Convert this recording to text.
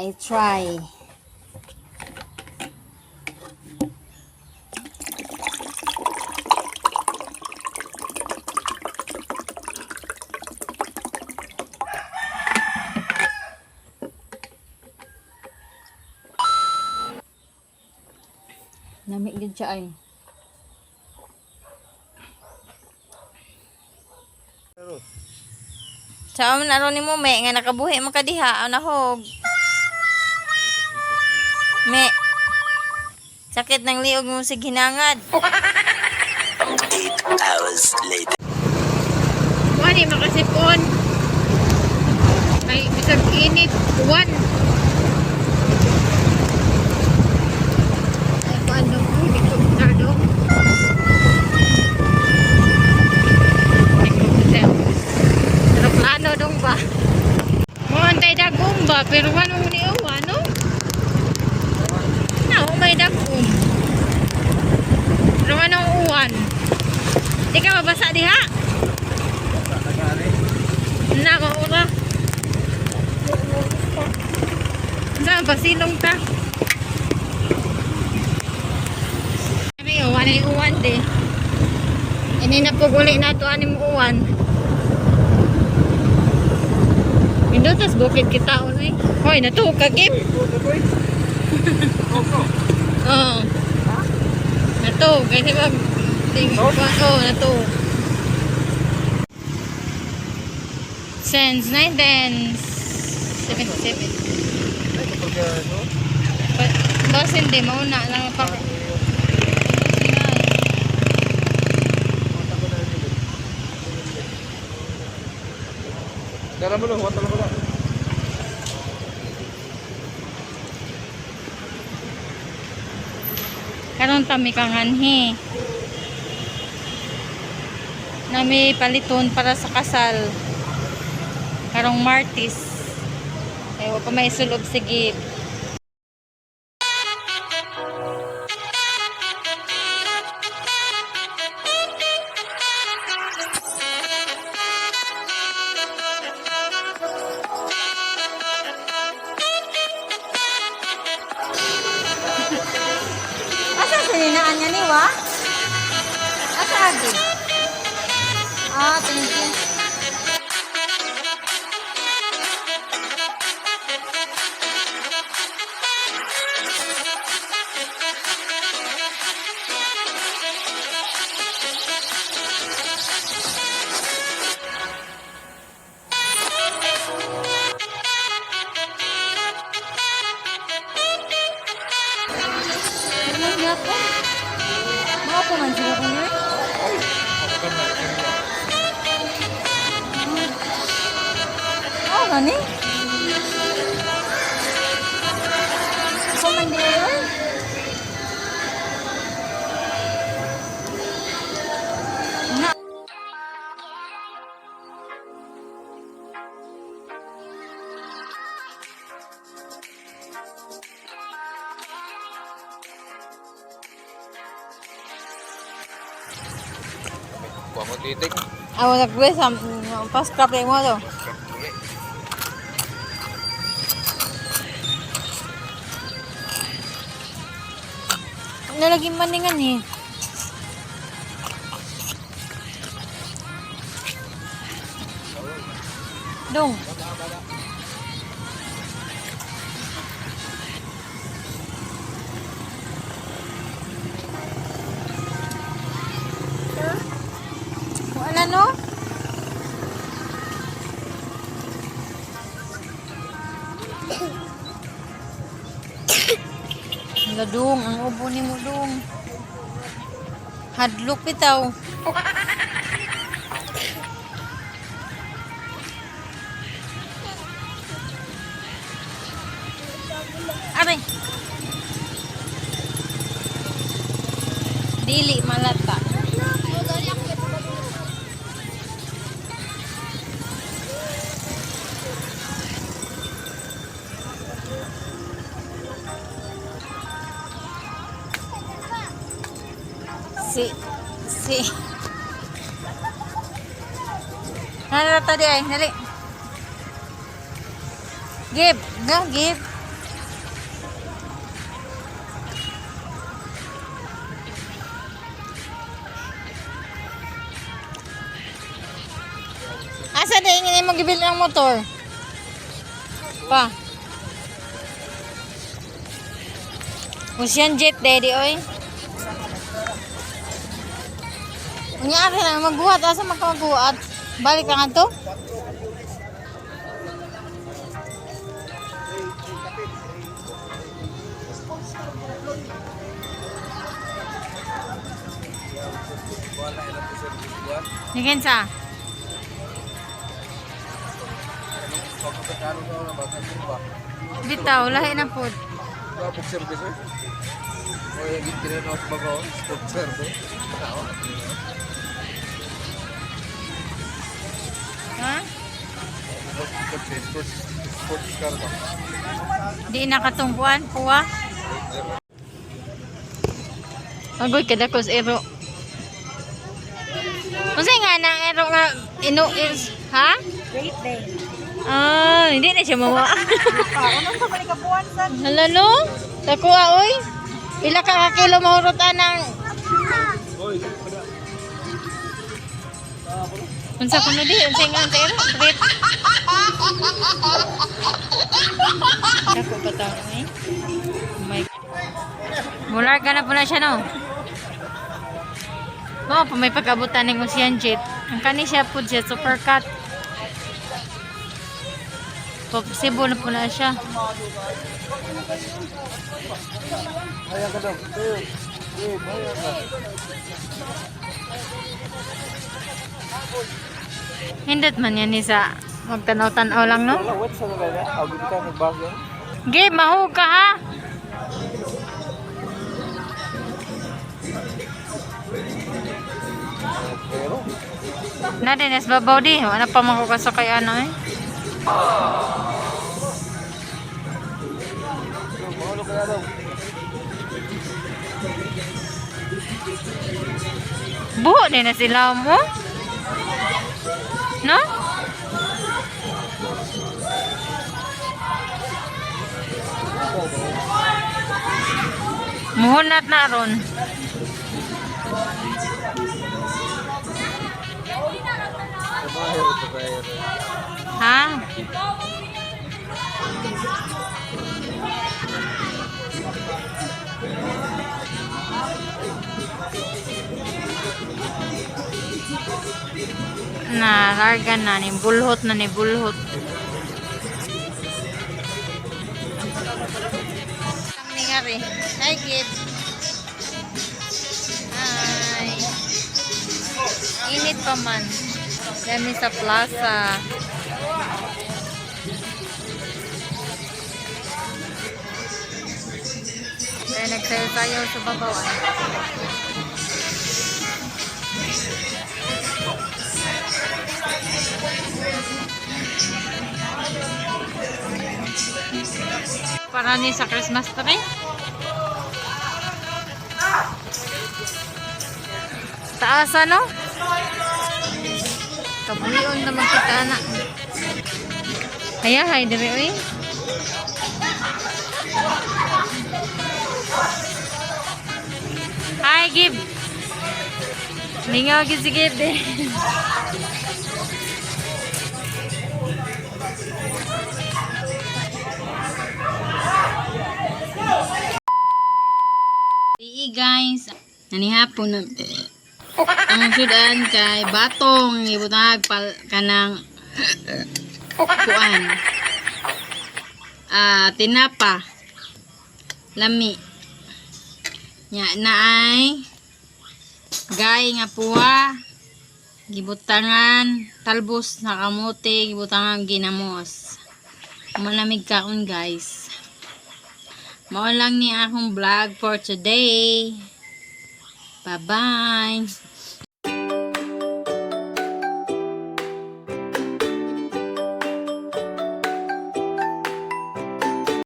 I try. Namig gid siya ay. Saan man aron nimo me nga nakabuhi man ka diha nahog. Me. Sakit ng liog mo sig hinangad. 8 hours later. Wani makasipon. May bisag init. One. Ay, paano ko? Hindi ko masyado. Aeroplano dong ba? Muantay dagong ba? Pero anong niuwa, no? No, may dagong. Pero anong uwan? Di ka mabasa diha? Nako ura. Saan pa silong ta? Sabi ko, wala yung uwan di. Ini na po guli na ito anim uwan. Mindotas bukid kita unoy. Hoy, natuhog ka Gip. Oo. Natuhog. Kasi mag... Oo, natuhog. Since 1977. Bas hindi, mauna lang pa. Dalam mo lang, wala mo lang. Karon ta mi kanganhi. Nami paliton para sa kasal. Karong Martis. Ay wa pa may sulob sige. Asa sininaan niya ni wa? Asa agi? Ah, thank you. Ano niya po? Mga po man sila ko niya? Oh, gani? Ako man di yun? Na. Kuha mo titik. Ako nag-wish, pas kape mo to. Nalaging maningan eh. Dong. Wala no? Ladung, ang ubo ni mo dong. Hadlok bitaw. Aray. Dili malata. Si. Nalata di ay, dali. Gib, ga, gib. na mo gibili ng motor. Pa. Ocean Jet, daddy, oy. Unyari na, magbuhat. Asa magbuhat? Balik ka nga to? Nigin sa? Bitaw, lahi na po. Food service eh. O yung gitira na sa bago, food service. Ha? Food car ba? Di nakatungkuan, puwa. Agoy, kadakos ero. Masay nga na ero nga ino is, ha? Great day. Ah, hindi na siya mawa. Unang pa balik kapuan sa. Hala no? Takuha, oy. Pila ka kilo mahurutan ng... Unsa ko na di? Unsa nga ang tero? Trip. Dako ba tao eh? Oh my God. Mularga na pala siya, no? Oo, pa may pag-abutan ng Ocean Jet. Ang kani siya po siya, supercut. Possible na po na siya. Ayaw ka daw. Ayaw ka. Hindot man yan sa magtanaw-tanaw lang, no? Wala, what's sa nalala? Abot ka ng bago. Gabe, mahug ka ha? Pero, Na din, es babaw di. Wala pa makukasa kay ano eh. mahulog ka na daw. Buho din na sila mo. No? Muhunat na ron. Mahir ito kayo. Ha? Na, larga na ni bulhot na ni bulhot. Ang ningari. Hi, kid. Hi. Init pa man. Dami sa plaza. Kaya nagsayo tayo sa babawan. Para ni sa Christmas tree. Taas ano? Kabulion naman kita na. Haya, hay dire oy. Hi, Gib. Ningaw gid si Gib eh. Guys, nanihapon na ang sudan kay batong ibutag kanang kuan tinapa lami nya naay gay nga puwa gibutangan talbos na kamote gibutangan ginamos malamig kaon guys. Mao lang ni akong vlog for today. Bye-bye.